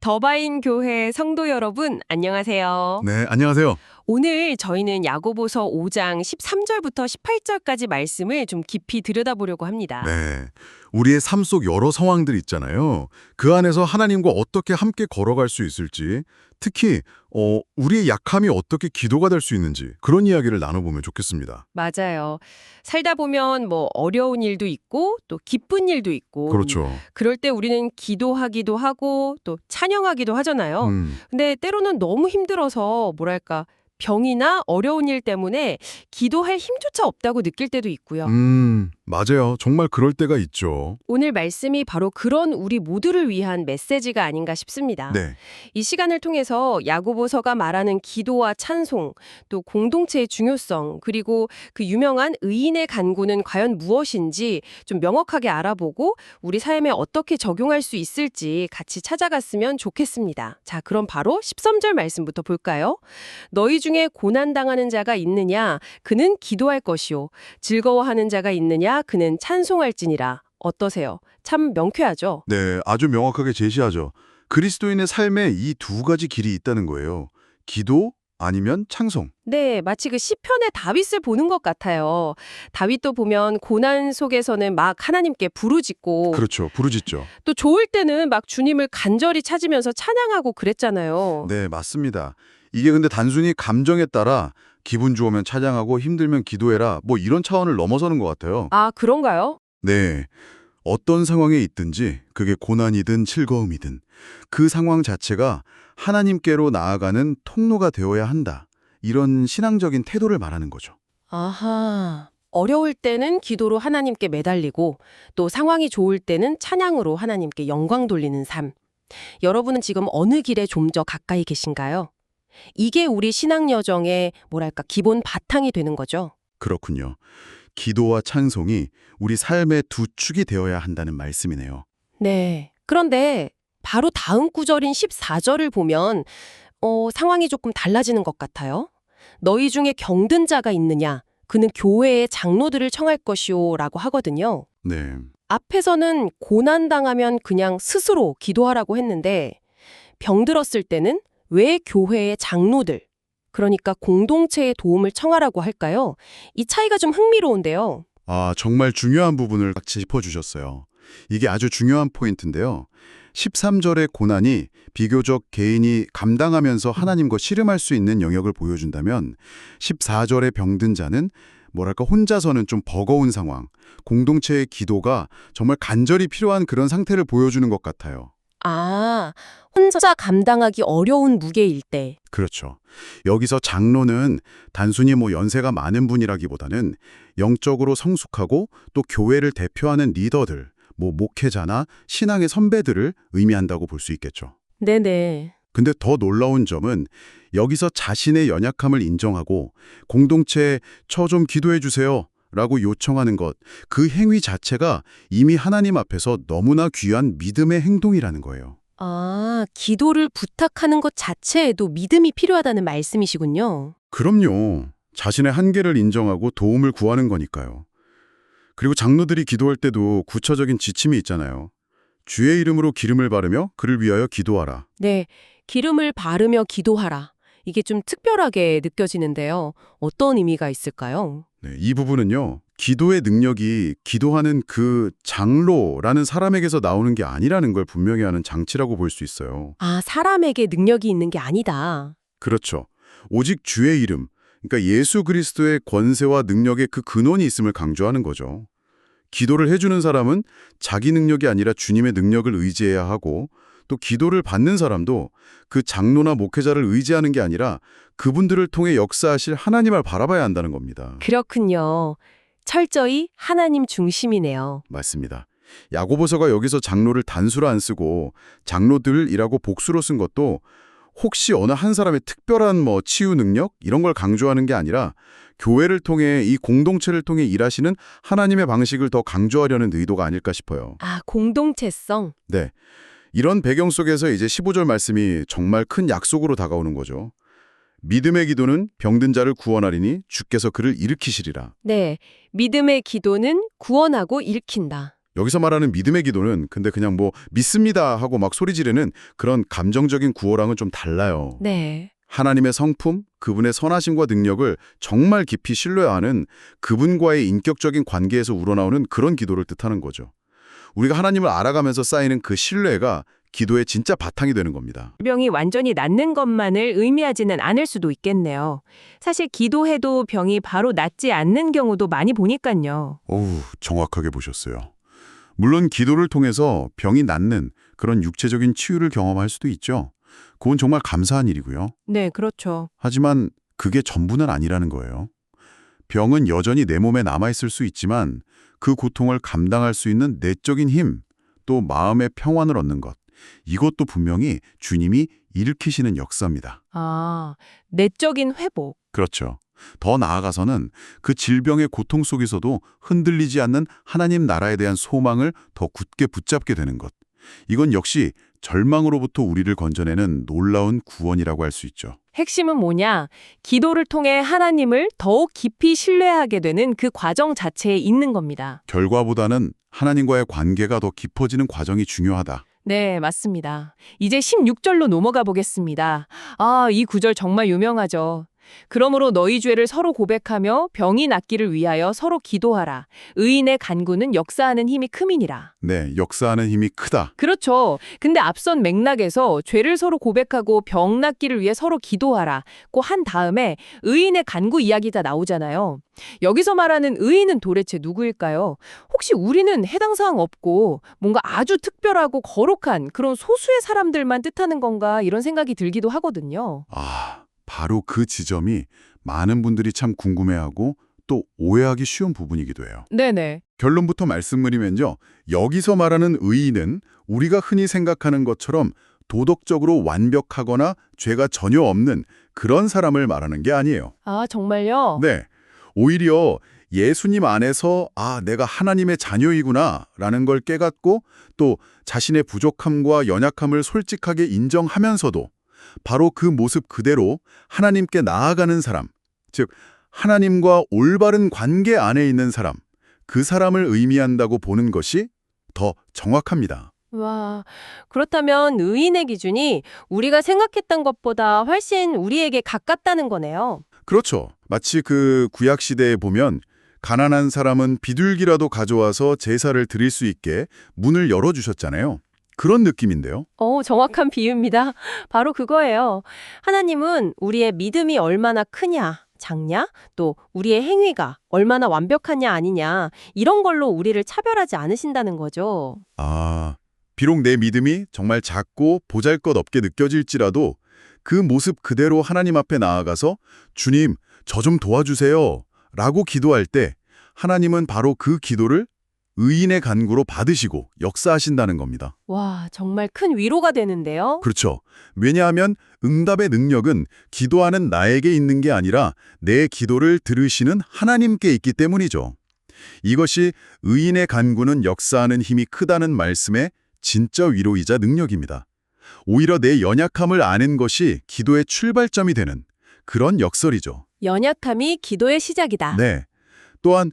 더바인 교회 성도 여러분, 안녕하세요. 네, 안녕하세요. 오늘 저희는 야고보서 5장 13절부터 18절까지 말씀을 좀 깊이 들여다보려고 합니다. 네, 우리의 삶 속 여러 상황들 있잖아요. 그 안에서 하나님과 어떻게 함께 걸어갈 수 있을지, 특히 우리의 약함이 어떻게 기도가 될 수 있는지 그런 이야기를 나눠보면 좋겠습니다. 맞아요. 살다 보면 뭐 어려운 일도 있고 또 기쁜 일도 있고 그렇죠. 그럴 때 우리는 기도하기도 하고 또 찬양하기도 하잖아요. 근데 때로는 너무 힘들어서 뭐랄까 병이나 어려운 일 때문에 기도할 힘조차 없다고 느낄 때도 있고요. 맞아요. 정말 그럴 때가 있죠. 오늘 말씀이 바로 그런 우리 모두를 위한 메시지가 아닌가 싶습니다. 네, 이 시간을 통해서 야고보서가 말하는 기도와 찬송, 또 공동체의 중요성, 그리고 그 유명한 의인의 간구는 과연 무엇인지 좀 명확하게 알아보고 우리 삶에 어떻게 적용할 수 있을지 같이 찾아갔으면 좋겠습니다. 자, 그럼 바로 13절 말씀부터 볼까요? 너희 중에 고난당하는 자가 있느냐? 그는 기도할 것이요. 즐거워하는 자가 있느냐? 그는 찬송할지니라. 어떠세요? 참 명쾌하죠? 네, 아주 명확하게 제시하죠. 그리스도인의 삶에 이 두 가지 길이 있다는 거예요. 기도 아니면 찬송. 네, 마치 그 시편의 다윗을 보는 것 같아요. 다윗도 보면 고난 속에서는 막 하나님께 부르짖고 그렇죠. 부르짖죠. 또 좋을 때는 막 주님을 간절히 찾으면서 찬양하고 그랬잖아요. 네, 맞습니다. 이게 근데 단순히 감정에 따라 기분 좋으면 찬양하고 힘들면 기도해라 뭐 이런 차원을 넘어서는 것 같아요. 아, 그런가요? 네, 어떤 상황에 있든지 그게 고난이든 즐거움이든 그 상황 자체가 하나님께로 나아가는 통로가 되어야 한다. 이런 신앙적인 태도를 말하는 거죠. 아하. 어려울 때는 기도로 하나님께 매달리고 또 상황이 좋을 때는 찬양으로 하나님께 영광 돌리는 삶. 여러분은 지금 어느 길에 좀 더 가까이 계신가요? 이게 우리 신앙 여정의 뭐랄까 기본 바탕이 되는 거죠. 그렇군요. 기도와 찬송이 우리 삶의 두 축이 되어야 한다는 말씀이네요. 네. 그런데 바로 다음 구절인 14절을 보면 상황이 조금 달라지는 것 같아요. 너희 중에 병든 자가 있느냐? 그는 교회의 장로들을 청할 것이요 라고 하거든요. 네, 앞에서는 고난당하면 그냥 스스로 기도하라고 했는데 병들었을 때는 왜 교회의 장로들, 그러니까 공동체의 도움을 청하라고 할까요? 이 차이가 좀 흥미로운데요. 정말 중요한 부분을 딱 짚어주셨어요. 이게 아주 중요한 포인트인데요. 13절의 고난이 비교적 개인이 감당하면서 하나님과 씨름할 수 있는 영역을 보여준다면 14절의 병든 자는 뭐랄까 혼자서는 좀 버거운 상황, 공동체의 기도가 정말 간절히 필요한 그런 상태를 보여주는 것 같아요. 아, 혼자 감당하기 어려운 무게일 때. 그렇죠. 여기서 장로는 단순히 연세가 많은 분이라기보다는 영적으로 성숙하고 또 교회를 대표하는 리더들, 목회자나 신앙의 선배들을 의미한다고 볼 수 있겠죠. 네네. 근데 더 놀라운 점은 여기서 자신의 연약함을 인정하고 공동체에 저 좀 기도해 주세요 라고 요청하는 것, 그 행위 자체가 이미 하나님 앞에서 너무나 귀한 믿음의 행동이라는 거예요. 아, 기도를 부탁하는 것 자체에도 믿음이 필요하다는 말씀이시군요. 그럼요. 자신의 한계를 인정하고 도움을 구하는 거니까요. 그리고 장로들이 기도할 때도 구체적인 지침이 있잖아요. 주의 이름으로 기름을 바르며 그를 위하여 기도하라. 네, 기름을 바르며 기도하라. 이게 좀 특별하게 느껴지는데요. 어떤 의미가 있을까요? 네, 이 부분은요. 기도의 능력이 기도하는 그 장로라는 사람에게서 나오는 게 아니라는 걸 분명히 하는 장치라고 볼 수 있어요. 아, 사람에게 능력이 있는 게 아니다. 그렇죠. 오직 주의 이름, 그러니까 예수 그리스도의 권세와 능력의 그 근원이 있음을 강조하는 거죠. 기도를 해주는 사람은 자기 능력이 아니라 주님의 능력을 의지해야 하고 또 기도를 받는 사람도 그 장로나 목회자를 의지하는 게 아니라 그분들을 통해 역사하실 하나님을 바라봐야 한다는 겁니다. 그렇군요. 철저히 하나님 중심이네요. 맞습니다. 야고보서가 여기서 장로를 단수로 안 쓰고 장로들이라고 복수로 쓴 것도 혹시 어느 한 사람의 특별한 치유 능력 이런 걸 강조하는 게 아니라 교회를 통해 이 공동체를 통해 일하시는 하나님의 방식을 더 강조하려는 의도가 아닐까 싶어요. 아, 공동체성. 네. 이런 배경 속에서 이제 15절 말씀이 정말 큰 약속으로 다가오는 거죠. 믿음의 기도는 병든 자를 구원하리니 주께서 그를 일으키시리라. 네, 믿음의 기도는 구원하고 일으킨다. 여기서 말하는 믿음의 기도는 근데 그냥 뭐 믿습니다 하고 막 소리 지르는 그런 감정적인 구호랑은 좀 달라요. 네. 하나님의 성품, 그분의 선하심과 능력을 정말 깊이 신뢰하는 그분과의 인격적인 관계에서 우러나오는 그런 기도를 뜻하는 거죠. 우리가 하나님을 알아가면서 쌓이는 그 신뢰가 기도의 진짜 바탕이 되는 겁니다. 병이 완전히 낫는 것만을 의미하지는 않을 수도 있겠네요. 사실 기도해도 병이 바로 낫지 않는 경우도 많이 보니까요. 어우, 정확하게 보셨어요. 물론 기도를 통해서 병이 낫는 그런 육체적인 치유를 경험할 수도 있죠. 그건 정말 감사한 일이고요. 네, 그렇죠. 하지만 그게 전부는 아니라는 거예요. 병은 여전히 내 몸에 남아있을 수 있지만 그 고통을 감당할 수 있는 내적인 힘, 또 마음의 평안을 얻는 것, 이것도 분명히 주님이 일으키시는 역사입니다. 아, 내적인 회복. 그렇죠. 더 나아가서는 그 질병의 고통 속에서도 흔들리지 않는 하나님 나라에 대한 소망을 더 굳게 붙잡게 되는 것. 이건 역시 절망으로부터 우리를 건져내는 놀라운 구원이라고 할 수 있죠. 핵심은 뭐냐? 기도를 통해 하나님을 더욱 깊이 신뢰하게 되는 그 과정 자체에 있는 겁니다. 결과보다는 하나님과의 관계가 더 깊어지는 과정이 중요하다. 네, 맞습니다. 이제 16절로 넘어가 보겠습니다. 아, 이 구절 정말 유명하죠. 그러므로 너희 죄를 서로 고백하며 병이 낫기를 위하여 서로 기도하라. 의인의 간구는 역사하는 힘이 크미니라. 네, 역사하는 힘이 크다. 그렇죠. 근데 앞선 맥락에서 죄를 서로 고백하고 병 낫기를 위해 서로 기도하라고 한 다음에 의인의 간구 이야기가 나오잖아요. 여기서 말하는 의인은 도대체 누구일까요? 혹시 우리는 해당 사항 없고 뭔가 아주 특별하고 거룩한 그런 소수의 사람들만 뜻하는 건가 이런 생각이 들기도 하거든요. 아, 바로 그 지점이 많은 분들이 참 궁금해하고 또 오해하기 쉬운 부분이기도 해요. 네네. 결론부터 말씀드리면요. 여기서 말하는 의인은 우리가 흔히 생각하는 것처럼 도덕적으로 완벽하거나 죄가 전혀 없는 그런 사람을 말하는 게 아니에요. 아, 정말요? 네. 오히려 예수님 안에서 내가 하나님의 자녀이구나 라는 걸 깨닫고 또 자신의 부족함과 연약함을 솔직하게 인정하면서도 바로 그 모습 그대로 하나님께 나아가는 사람, 즉 하나님과 올바른 관계 안에 있는 사람, 그 사람을 의미한다고 보는 것이 더 정확합니다. 와, 그렇다면 의인의 기준이 우리가 생각했던 것보다 훨씬 우리에게 가깝다는 거네요. 그렇죠. 마치 그 구약 시대에 보면 가난한 사람은 비둘기라도 가져와서 제사를 드릴 수 있게 문을 열어주셨잖아요. 그런 느낌인데요. 정확한 비유입니다. 바로 그거예요. 하나님은 우리의 믿음이 얼마나 크냐, 작냐, 또 우리의 행위가 얼마나 완벽하냐 아니냐 이런 걸로 우리를 차별하지 않으신다는 거죠. 비록 내 믿음이 정말 작고 보잘것없게 느껴질지라도 그 모습 그대로 하나님 앞에 나아가서 주님, 저 좀 도와주세요 라고 기도할 때 하나님은 바로 그 기도를 의인의 간구로 받으시고 역사하신다는 겁니다. 와, 정말 큰 위로가 되는데요. 그렇죠. 왜냐하면 응답의 능력은 기도하는 나에게 있는 게 아니라 내 기도를 들으시는 하나님께 있기 때문이죠. 이것이 의인의 간구는 역사하는 힘이 크다는 말씀의 진짜 위로이자 능력입니다. 오히려 내 연약함을 아는 것이 기도의 출발점이 되는 그런 역설이죠. 연약함이 기도의 시작이다. 네. 또한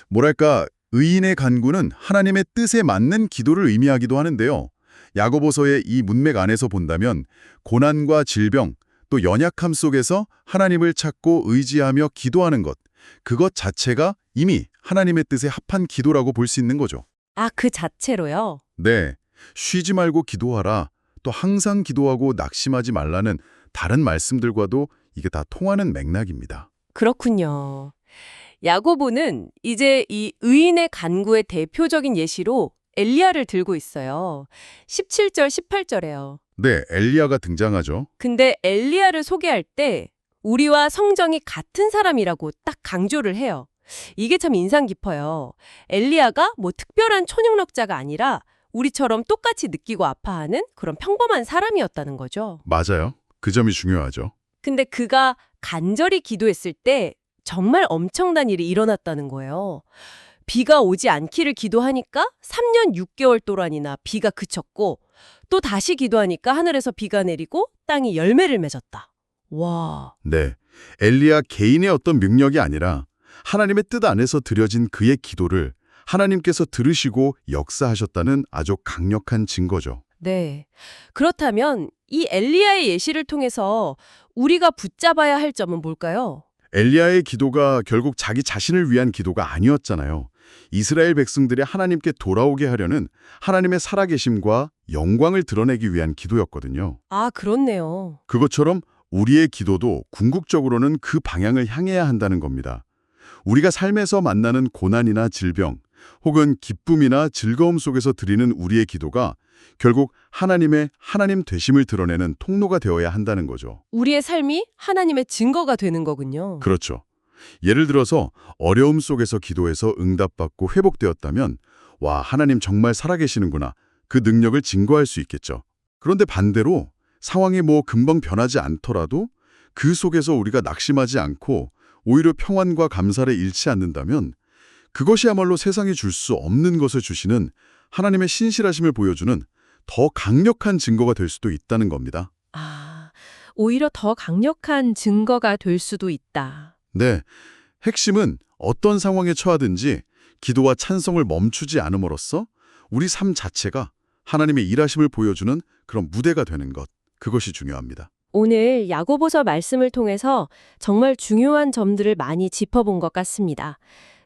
뭐랄까 의인의 간구는 하나님의 뜻에 맞는 기도를 의미하기도 하는데요. 야고보서의 이 문맥 안에서 본다면 고난과 질병, 또 연약함 속에서 하나님을 찾고 의지하며 기도하는 것, 그것 자체가 이미 하나님의 뜻에 합한 기도라고 볼 수 있는 거죠. 아, 그 자체로요? 네. 쉬지 말고 기도하라, 또 항상 기도하고 낙심하지 말라는 다른 말씀들과도 이게 다 통하는 맥락입니다. 그렇군요. 야고보는 이제 이 의인의 간구의 대표적인 예시로 엘리야를 들고 있어요. 17절, 18절에요. 네, 엘리야가 등장하죠. 근데 엘리야를 소개할 때 우리와 성정이 같은 사람이라고 딱 강조를 해요. 이게 참 인상 깊어요. 엘리야가 뭐 특별한 초능력자가 아니라 우리처럼 똑같이 느끼고 아파하는 그런 평범한 사람이었다는 거죠. 맞아요. 그 점이 중요하죠. 근데 그가 간절히 기도했을 때 정말 엄청난 일이 일어났다는 거예요. 비가 오지 않기를 기도하니까 3년 6개월 동안이나 비가 그쳤고 또 다시 기도하니까 하늘에서 비가 내리고 땅이 열매를 맺었다. 와. 네, 엘리야 개인의 어떤 능력이 아니라 하나님의 뜻 안에서 드려진 그의 기도를 하나님께서 들으시고 역사하셨다는 아주 강력한 증거죠. 네. 그렇다면 이 엘리야의 예시를 통해서 우리가 붙잡아야 할 점은 뭘까요? 엘리야의 기도가 결국 자기 자신을 위한 기도가 아니었잖아요. 이스라엘 백성들이 하나님께 돌아오게 하려는 하나님의 살아계심과 영광을 드러내기 위한 기도였거든요. 아, 그렇네요. 그것처럼 우리의 기도도 궁극적으로는 그 방향을 향해야 한다는 겁니다. 우리가 삶에서 만나는 고난이나 질병, 혹은 기쁨이나 즐거움 속에서 드리는 우리의 기도가 결국 하나님의 하나님 되심을 드러내는 통로가 되어야 한다는 거죠. 우리의 삶이 하나님의 증거가 되는 거군요. 그렇죠. 예를 들어서 어려움 속에서 기도해서 응답받고 회복되었다면 와, 하나님 정말 살아계시는구나. 그 능력을 증거할 수 있겠죠. 그런데 반대로 상황이 금방 변하지 않더라도 그 속에서 우리가 낙심하지 않고 오히려 평안과 감사를 잃지 않는다면 그것이야말로 세상이 줄 수 없는 것을 주시는 하나님의 신실하심을 보여주는 더 강력한 증거가 될 수도 있다는 겁니다. 아, 오히려 더 강력한 증거가 될 수도 있다. 네, 핵심은 어떤 상황에 처하든지 기도와 찬송을 멈추지 않음으로써 우리 삶 자체가 하나님의 일하심을 보여주는 그런 무대가 되는 것, 그것이 중요합니다. 오늘 야고보서 말씀을 통해서 정말 중요한 점들을 많이 짚어본 것 같습니다.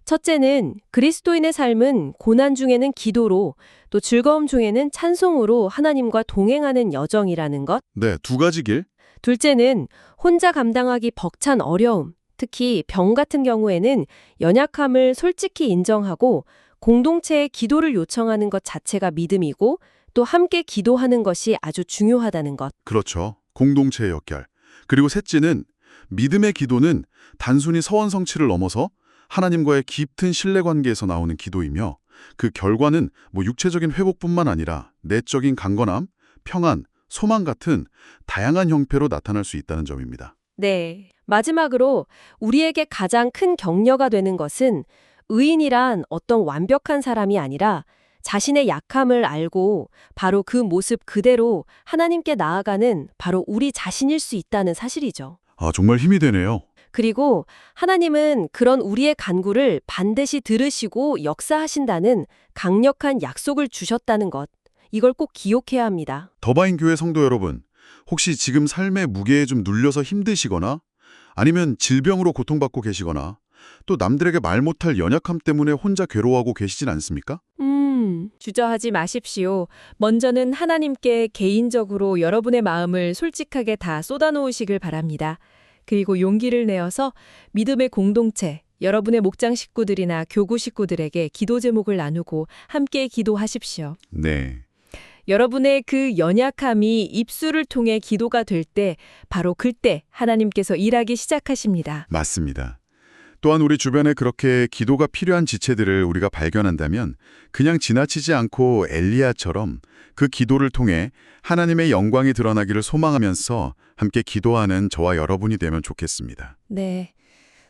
첫째는 그리스도인의 삶은 고난 중에는 기도로, 또 즐거움 중에는 찬송으로 하나님과 동행하는 여정이라는 것. 네, 두 가지 길. 둘째는 혼자 감당하기 벅찬 어려움, 특히 병 같은 경우에는 연약함을 솔직히 인정하고 공동체의 기도를 요청하는 것 자체가 믿음이고, 또 함께 기도하는 것이 아주 중요하다는 것. 그렇죠. 공동체의 역할. 그리고 셋째는 믿음의 기도는 단순히 서원성취를 넘어서 하나님과의 깊은 신뢰관계에서 나오는 기도이며 그 결과는 육체적인 회복뿐만 아니라 내적인 강건함, 평안, 소망 같은 다양한 형태로 나타날 수 있다는 점입니다. 네. 마지막으로 우리에게 가장 큰 격려가 되는 것은 의인이란 어떤 완벽한 사람이 아니라 자신의 약함을 알고 바로 그 모습 그대로 하나님께 나아가는 바로 우리 자신일 수 있다는 사실이죠. 아, 정말 힘이 되네요. 그리고 하나님은 그런 우리의 간구를 반드시 들으시고 역사하신다는 강력한 약속을 주셨다는 것. 이걸 꼭 기억해야 합니다. 더바인 교회 성도 여러분, 혹시 지금 삶의 무게에 좀 눌려서 힘드시거나 아니면 질병으로 고통받고 계시거나 또 남들에게 말 못할 연약함 때문에 혼자 괴로워하고 계시진 않습니까? 주저하지 마십시오. 먼저는 하나님께 개인적으로 여러분의 마음을 솔직하게 다 쏟아놓으시길 바랍니다. 그리고 용기를 내어서 믿음의 공동체, 여러분의 목장 식구들이나 교구 식구들에게 기도 제목을 나누고 함께 기도하십시오. 네. 여러분의 그 연약함이 입술을 통해 기도가 될 때 바로 그때 하나님께서 일하기 시작하십니다. 맞습니다. 또한 우리 주변에 그렇게 기도가 필요한 지체들을 우리가 발견한다면 그냥 지나치지 않고 엘리야처럼 그 기도를 통해 하나님의 영광이 드러나기를 소망하면서 함께 기도하는 저와 여러분이 되면 좋겠습니다. 네.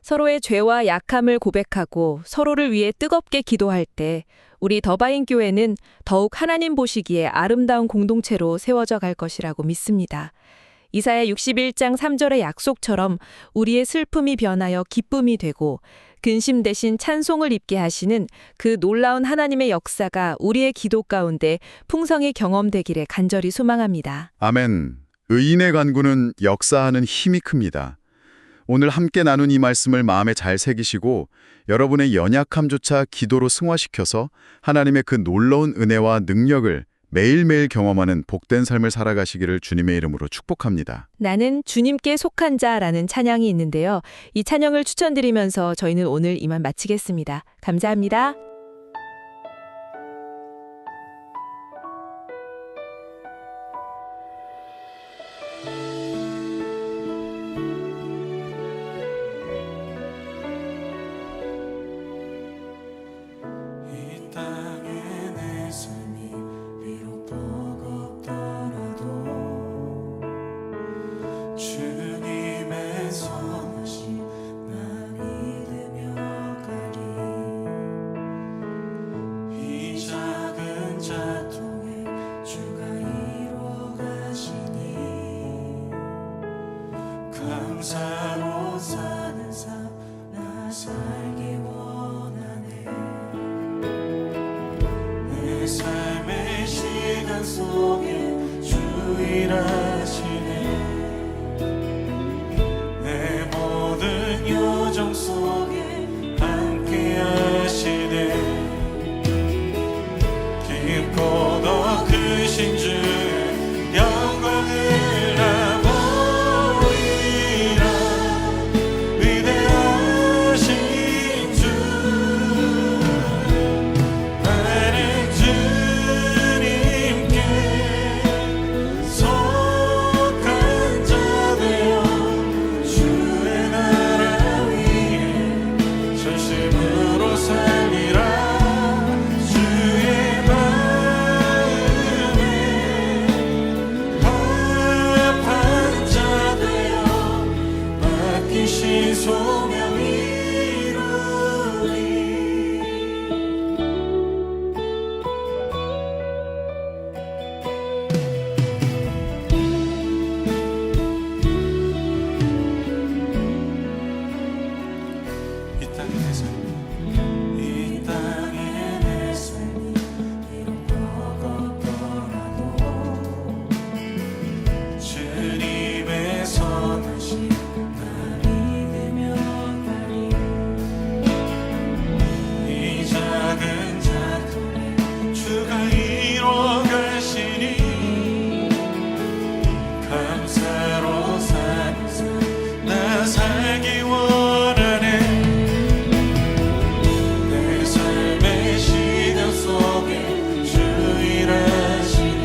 서로의 죄와 약함을 고백하고 서로를 위해 뜨겁게 기도할 때 우리 더바인 교회는 더욱 하나님 보시기에 아름다운 공동체로 세워져 갈 것이라고 믿습니다. 이사야 61장 3절의 약속처럼 우리의 슬픔이 변하여 기쁨이 되고 근심 대신 찬송을 입게 하시는 그 놀라운 하나님의 역사가 우리의 기도 가운데 풍성히 경험되기를 간절히 소망합니다. 아멘. 의인의 간구는 역사하는 힘이 큽니다. 오늘 함께 나눈 이 말씀을 마음에 잘 새기시고 여러분의 연약함조차 기도로 승화시켜서 하나님의 그 놀라운 은혜와 능력을 매일매일 경험하는 복된 삶을 살아가시기를 주님의 이름으로 축복합니다. 나는 주님께 속한 자라는 찬양이 있는데요. 이 찬양을 추천드리면서 저희는 오늘 이만 마치겠습니다. 감사합니다. 이 땅에 내 삶이 비록 버겁더라도 주님의 선하심 나 믿으며 가리. 이 작은 자통에 주가 이루어 가시니 감사로 사는 삶 나 살기 원하네. 이루어가시네 내 모든 여정 속에 함께 하시네 깊고 더 크신 주 영광을 나 보이라 위대하신 주 나는 주님께 속한 자 되어 주의 나라 위에 전심으로 살리라 주의 마음에 합한 자 되어 맡기신 소명 이루리 이 땅에 내 삶이 이 땅에 내 삶이 이루어갔더라도 주님의 선하신 날 믿으며 가리 이 작은 자통에 주가 이루어가시니 감사로 사는 삶나 살기 원하네 내 삶의 시간 속에 주 일하시네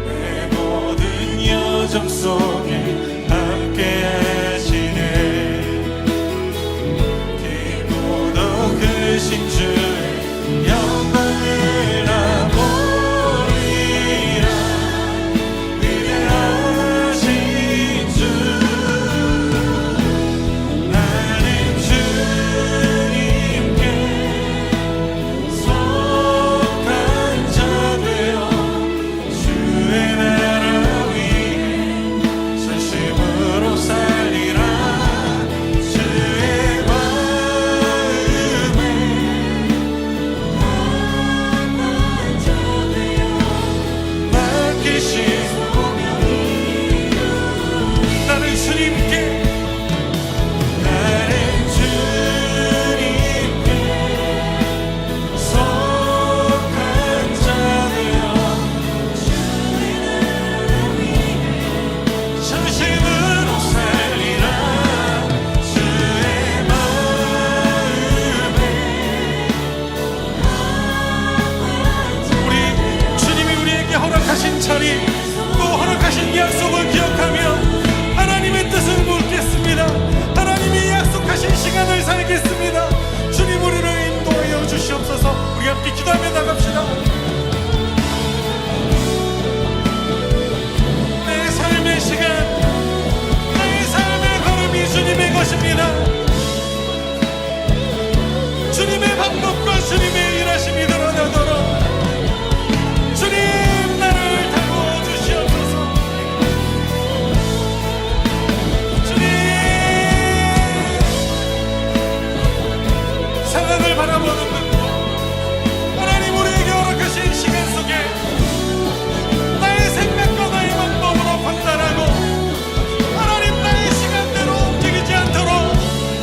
내 모든 여정 속에 함께 하시네 깊고 더 크신 주의 영광을 나 보이라 위대하신 주 나는 주님께 속한 자 되어 주의 나라 위에 전심으로 살리라 주의 마음에 합한 자 되어 맡기신 소명이 나는 주님께 속한 자 되어 주의 나라 위에 전심으로 살리라 주의 마음에 우리 주님이 우리에게 허락하신 자리 또 허락하신 약속을 기억하며 하나님의 뜻을 묻겠습니다. 하나님이 약속하신 시간을 살겠습니다. 주님 우리를 인도하여 주시옵소서. 우리 함께 기도하며 나갑시다. 내 삶의 시간 나의 삶의 걸음이 주님의 것입니다. 주님의 방법과 주님의 일하심이 드러나도록 주님 나를 다루어 주시옵소서. 주님 상황을 바라보는 눈으로 하나님 우리에게 허락하신 시간 속에 나의 생각과 나의 방법으로 판단하고 하나님 나의 시간대로 움직이지 않도록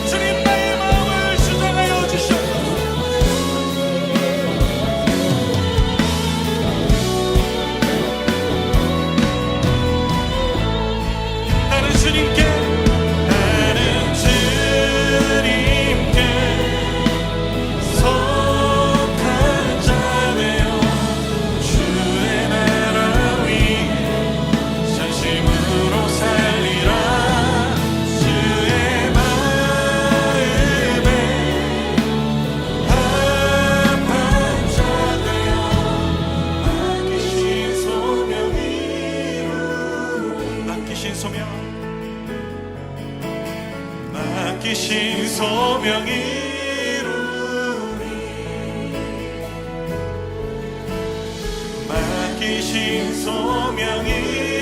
주님 나의 마음을 수정하여 주시옵소서. 나는 주님께 속한 자 되어 주의 나라 위에 전심으로 살리라 주의 마음에 합한 자 되어 맡기신 소명이 맡기신 소명 맡기신 소명이 맡기신 소명이